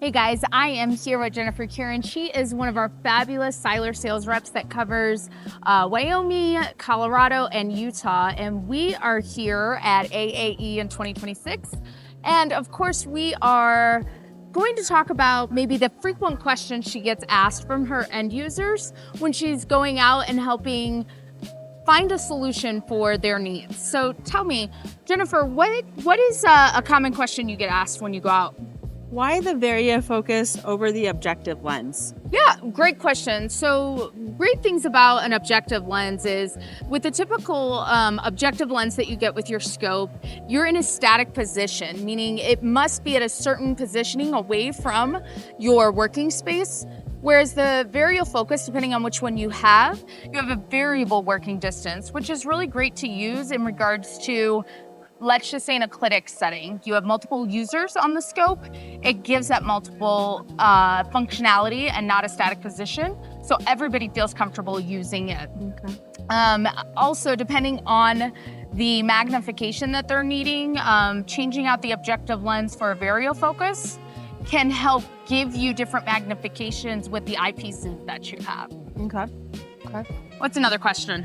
Hey guys, I am here with Jennifer Kieran. She is one of our fabulous Seiler sales reps that covers Wyoming, Colorado, and Utah. And we are here at AAE in 2026. And of course, we are going to talk about maybe the frequent questions she gets asked from her end users when she's going out and helping find a solution for their needs. So tell me, Jennifer, what is a common question you get asked when you go out? Why the Varia focus over the objective lens? Yeah, great question. So great things about an objective lens is with the typical objective lens that you get with your scope, you're in a static position, meaning it must be at a certain positioning away from your working space. Whereas the varial focus, depending on which one you have a variable working distance, which is really great to use in regards to, let's just say in a clinic setting, you have multiple users on the scope. It gives that multiple functionality and not a static position. So everybody feels comfortable using it. Okay. Also, depending on the magnification that they're needing, changing out the objective lens for a varial focus can help give you different magnifications with the eyepieces that you have. Okay. What's another question?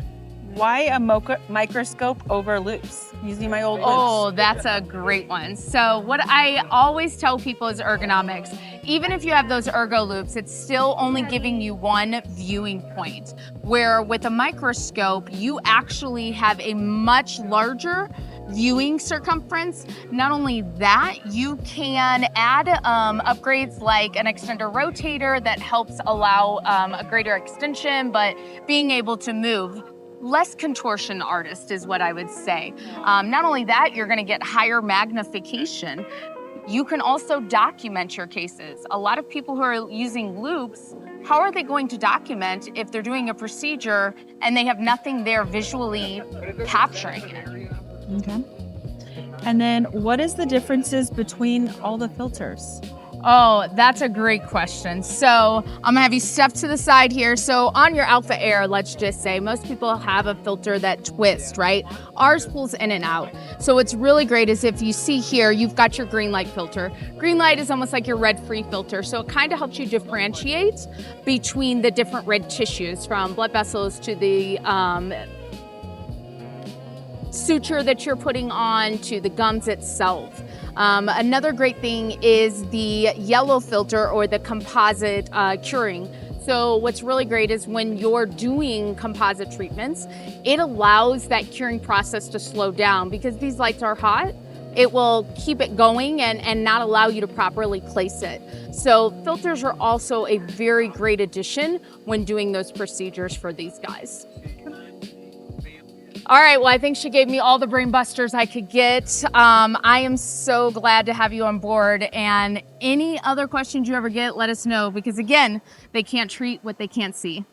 Why a microscope over loupes? Using my old loupes. Oh, that's a great one. So what I always tell people is ergonomics. Even if you have those ergo loupes, it's still only giving you one viewing point. Where with a microscope, you actually have a much larger viewing circumference. Not only that, you can add upgrades like an extender rotator that helps allow a greater extension, but being able to move. Less contortion artist is what I would say. Not only that, you're gonna get higher magnification. You can also document your cases. A lot of people who are using loupes, how are they going to document if they're doing a procedure and they have nothing there visually capturing it? Okay. And then what is the differences between all the filters? Oh, that's a great question. So I'm gonna have you step to the side here. So on your Alpha Air, let's just say, most people have a filter that twists, right? Ours pulls in and out. So what's really great is if you see here, you've got your green light filter. Green light is almost like your red-free filter. So it kind of helps you differentiate between the different red tissues, from blood vessels to the suture that you're putting on to the gums itself. Another great thing is the yellow filter or the composite curing. So what's really great is when you're doing composite treatments, it allows that curing process to slow down because these lights are hot. It will keep it going and not allow you to properly place it. So filters are also a very great addition when doing those procedures for these guys. All right, well, I think she gave me all the brain busters I could get. I am so glad to have you on board. And any other questions you ever get, let us know, because again, they can't treat what they can't see.